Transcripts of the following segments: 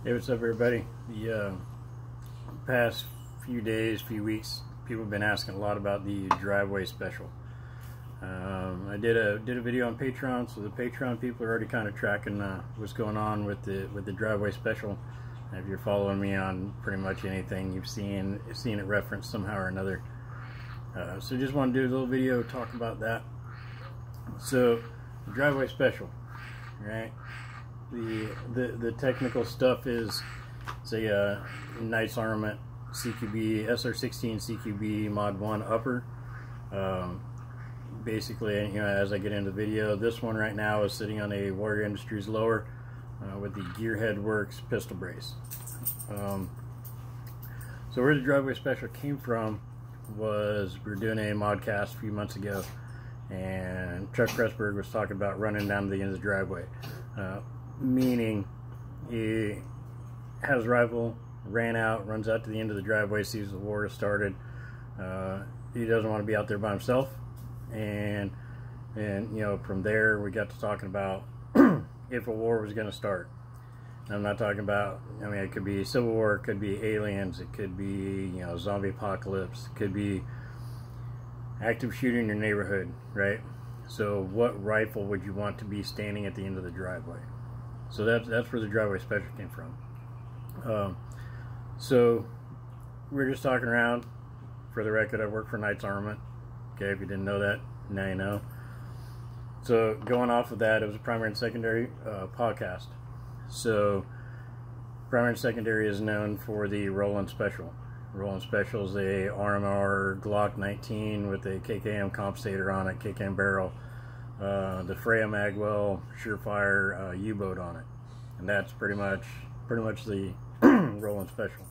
Hey, what's up, everybody? The past few days, few weeks, people have been asking a lot about the driveway special. I did a video on Patreon, so the Patreon people are already kind of tracking what's going on with the driveway special. And if you're following me on pretty much anything, you've seen it referenced somehow or another. So just want to do a little video talk about that. So the driveway special, right? The technical stuff is, say, a Knights Armament CQB SR16 CQB Mod 1 upper. Basically, you know, as I get into the video, this one right now is sitting on a Warrior Industries lower with the Gearhead Works pistol brace. So where the driveway special came from was, we were doing a modcast a few months ago, and Chuck Pressburg was talking about running down to the end of the driveway. Meaning he has his rifle, ran out, runs out to the end of the driveway, sees the war has started. He doesn't want to be out there by himself, and you know, from there we got to talking about if a war was going to start. I'm not talking about, I mean, it could be civil war, it could be aliens, it could be, you know, zombie apocalypse, it could be active shooting in your neighborhood, right? So what rifle would you want to be standing at the end of the driveway? So that's where the driveway special came from. So we're just talking around. For the record, I work for Knights Armament. Okay, if you didn't know that, now you know. So going off of that, it was a primary and secondary podcast. So primary and secondary is known for the Roland Special. Roland Special is a RMR Glock 19 with a KKM compensator on it, KKM barrel. The Freya Magwell Surefire U-boat on it, and that's pretty much the Roland Special.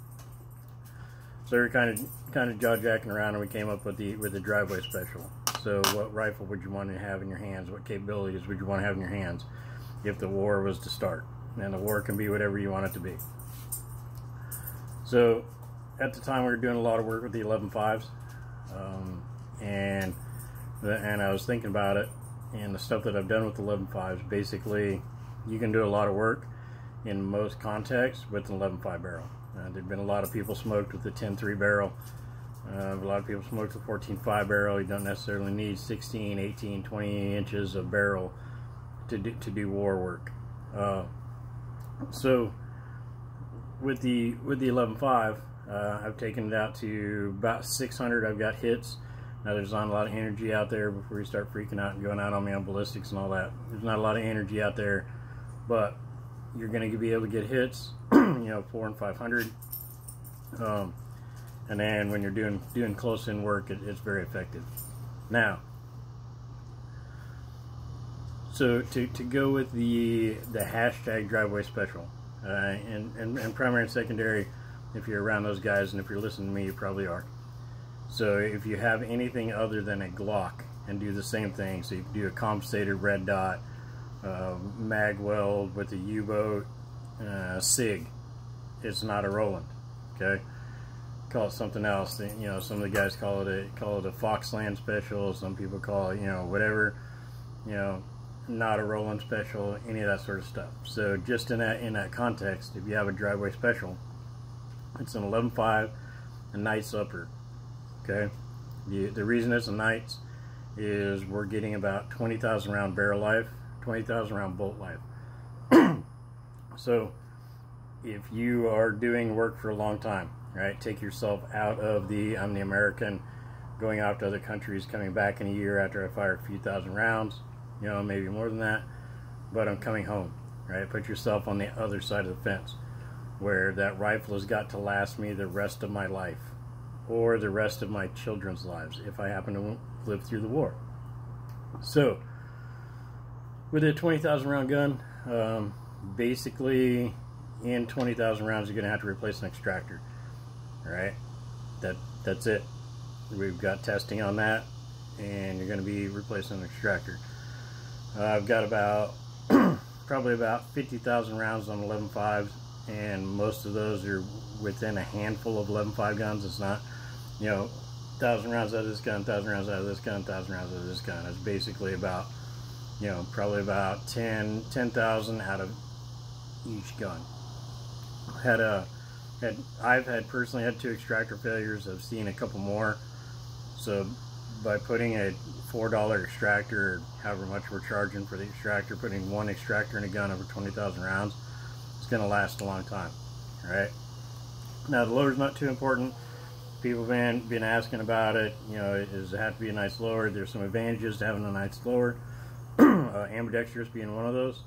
So we're kind of jaw-jacking around, and we came up with the driveway special. So what rifle would you want to have in your hands? What capabilities would you want to have in your hands if the war was to start? And the war can be whatever you want it to be. So at the time, we were doing a lot of work with the 11.5s, and I was thinking about it. And the stuff that I've done with the 11.5s, basically, you can do a lot of work in most contexts with an 11.5 barrel. There've been a lot of people smoked with the 10.3 barrel. A lot of people smoked with the 14.5 barrel. You don't necessarily need 16, 18, 20 inches of barrel to do war work. So with the 11.5, I've taken it out to about 600. I've got hits. Now, there's not a lot of energy out there before you start freaking out and going out on me on ballistics and all that. There's not a lot of energy out there, but you're going to be able to get hits, you know, 400 and 500. And then when you're doing close-in work, it's very effective. Now, so to go with the hashtag driveway special, and primary and secondary, if you're around those guys, and if you're listening to me, you probably are. So if you have anything other than a Glock and do the same thing, so you can do a compensated red dot, mag weld with a U-boat, SIG, it's not a Roland. Okay, call it something else. You know, some of the guys call it a Foxland special. Some people call it, you know, whatever. You know, not a Roland special. Any of that sort of stuff. So just in that context, if you have a driveway special, it's an 11.5, a Knights upper. Okay, the reason it's a Knights is we're getting about 20,000 round barrel life, 20,000 round bolt life. So if you are doing work for a long time, right, take yourself out of I'm the American going out to other countries, coming back in a year after I fire a few thousand rounds, you know, maybe more than that, but I'm coming home, right? Put yourself on the other side of the fence where that rifle has got to last me the rest of my life, or the rest of my children's lives if I happen to live through the war. So with a 20,000 round gun, basically in 20,000 rounds you're going to have to replace an extractor. All right, that's it. We've got testing on that, and you're going to be replacing an extractor. I've got about probably about 50,000 rounds on 11.5s, and most of those are within a handful of 11.5 guns. It's not, you know, 1,000 rounds out of this gun, 1,000 rounds out of this gun, 1,000 rounds out of this gun. It's basically about, you know, probably about 10,000 out of each gun. I've personally had 2 extractor failures. I've seen a couple more. So by putting a $4 extractor, or however much we're charging for the extractor, putting 1 extractor in a gun over 20,000 rounds, it's going to last a long time. All right. Now the lower's not too important. People have been asking about it. You know, does it have to be a nice lower? There's some advantages to having a nice lower. Ambidextrous being one of those.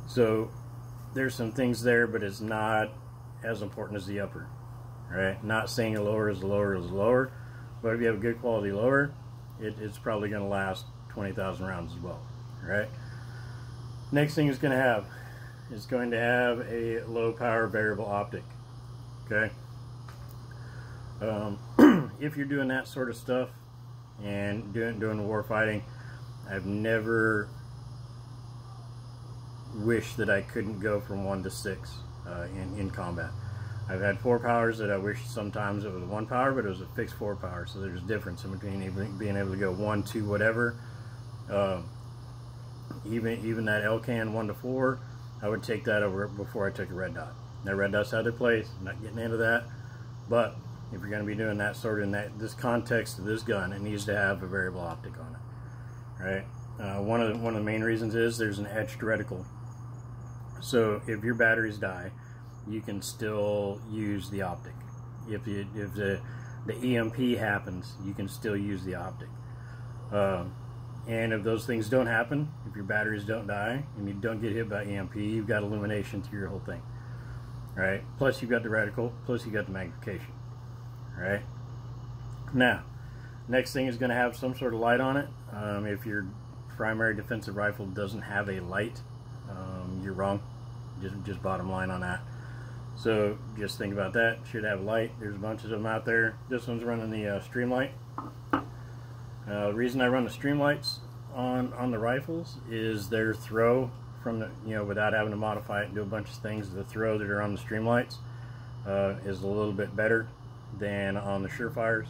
So there's some things there, but it's not as important as the upper. Right? Not saying a lower is a lower is a lower, but if you have a good quality lower, it's probably going to last 20,000 rounds as well. Right? Next thing it's going to have a low power variable optic. Okay. If you're doing that sort of stuff and doing war fighting, I've never wished that I couldn't go from 1 to 6 in combat. I've had 4 powers that I wish sometimes it was 1 power, but it was a fixed 4 power. So there's a difference in between being able to go 1, 2, whatever. Even that LCAN 1 to 4, I would take that over before I took a red dot. Now red dots have their place. I'm not getting into that, but if you're going to be doing that sort of this context of this gun, it needs to have a variable optic on it. Right? One of the main reasons is there's an etched reticle. So if your batteries die, you can still use the optic. If the EMP happens, you can still use the optic. And if those things don't happen, if your batteries don't die and you don't get hit by EMP, you've got illumination through your whole thing. Right? Plus you've got the reticle, plus you got the magnification. Right? Now, next thing is going to have some sort of light on it. If your primary defensive rifle doesn't have a light, you're wrong. Just bottom line on that. So just think about that. Should have a light. There's a bunch of them out there. This one's running the Streamlight. The reason I run the Streamlights on the rifles is their throw from the, without having to modify it and do a bunch of things, the throw that are on the Streamlights is a little bit better than on the Surefires.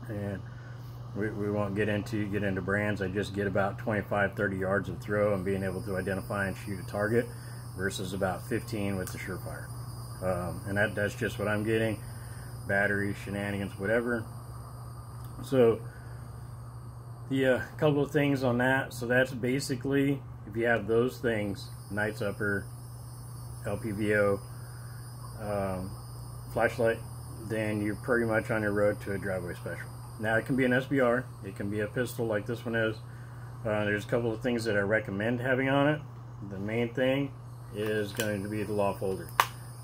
And we won't get into brands. I just get about 25-30 yards of throw and being able to identify and shoot a target versus about 15 with the Surefire. And that's just what I'm getting. Batteries, shenanigans, whatever. So the couple of things on that. So that's basically, if you have those things, Knight's Upper, LPVO, flashlight, then you're pretty much on your road to a driveway special. Now it can be an SBR, it can be a pistol like this one is. There's a couple of things that I recommend having on it. The main thing is going to be the law folder.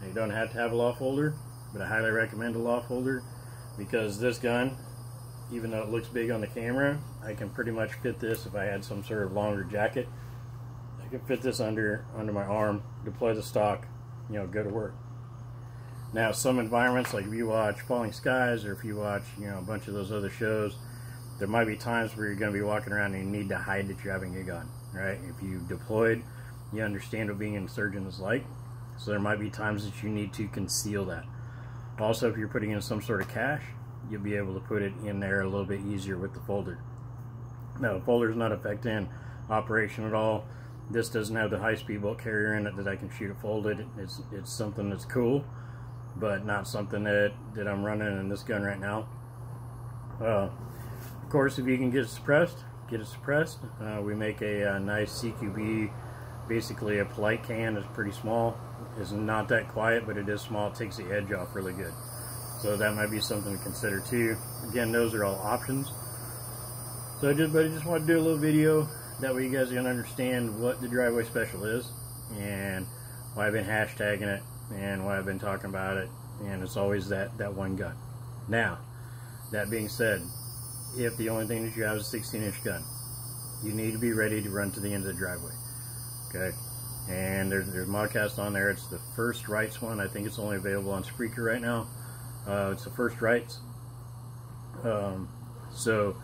Now you don't have to have a law folder, but I highly recommend a law folder because this gun, even though it looks big on the camera, I can pretty much fit this if I had some sort of longer jacket. I can fit this under my arm, deploy the stock, go to work. Now some environments, like if you watch Falling Skies or if you watch a bunch of those other shows, there might be times where you're going to be walking around and you need to hide that you're having a gun, right? If you deployed, you understand what being an insurgent is like, so there might be times that you need to conceal that. Also, if you're putting in some sort of cache, you'll be able to put it in there a little bit easier with the folder. Now the folder is not affecting operation at all. This doesn't have the high-speed bolt carrier in it that I can shoot it folded. It's something that's cool, but not something that I'm running in this gun right now. Of course, if you can get it suppressed, get it suppressed. We make a nice CQB, basically a polite can. It's pretty small. It's not that quiet, but it is small. It takes the edge off really good. So that might be something to consider too. Again, those are all options. So I just wanted to do a little video. That way you guys can understand what the driveway special is and why I've been hashtagging it and why I've been talking about it. And it's always that one gun. Now, that being said, if the only thing that you have is a 16-inch gun, you need to be ready to run to the end of the driveway. Okay? And there's Modcast on there. It's the First Rights one. I think it's only available on Spreaker right now. It's the First Rights. So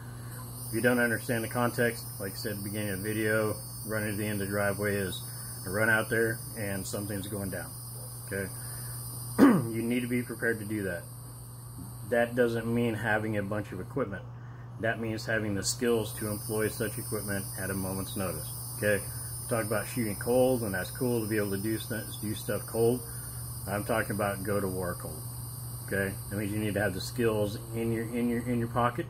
if you don't understand the context, like I said at the beginning of the video, running to the end of the driveway is a run out there and something's going down. Okay? You need to be prepared to do that. That doesn't mean having a bunch of equipment. That means having the skills to employ such equipment at a moment's notice. Okay? talk about shooting cold, and that's cool to be able to do stuff cold. I'm talking about go to war cold. Okay, that means you need to have the skills in your pocket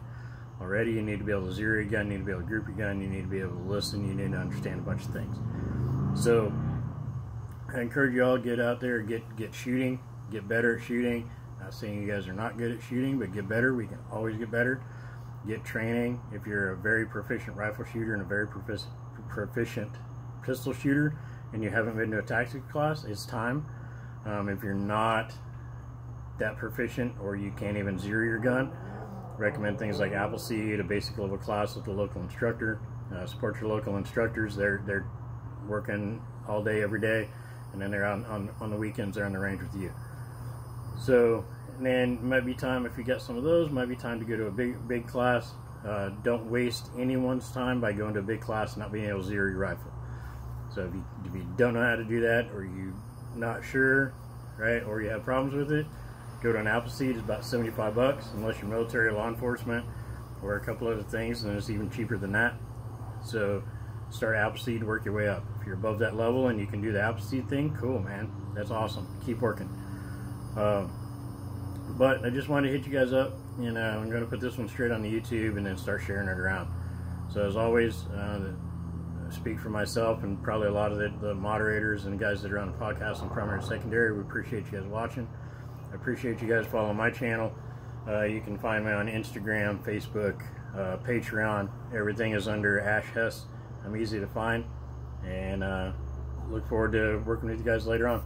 already. You need to be able to zero your gun, you need to be able to group your gun, you need to be able to listen, you need to understand a bunch of things. So I encourage you all to get out there, get shooting, get better at shooting. Not saying you guys are not good at shooting, but get better. We can always get better. Get training. If you're a very proficient rifle shooter and a very proficient pistol shooter and you haven't been to a tactical class, it's time. If you're not that proficient or you can't even zero your gun, recommend things like Appleseed, a basic level class with a local instructor. Support your local instructors. They're working all day every day, and then they're out on the weekends. They're on the range with you. So, and then it might be time, if you got some of those, might be time to go to a big class. Don't waste anyone's time by going to a big class and not being able to zero your rifle. So if you don't know how to do that, or you're not sure, right, or you have problems with it, go to an Appleseed. It's about 75 bucks, unless you're military or law enforcement or a couple other things, and it's even cheaper than that. So start Appleseed, work your way up. If you're above that level and you can do the Appleseed thing, cool, man, that's awesome, keep working. But I just wanted to hit you guys up, and I'm going to put this one straight on the YouTube and then start sharing it around. So as always, speak for myself and probably a lot of the moderators and guys that are on the podcast on primary and secondary. We appreciate you guys watching. I appreciate you guys following my channel. You can find me on Instagram, Facebook, Patreon. Everything is under Ash Hess. I'm easy to find, and look forward to working with you guys later on.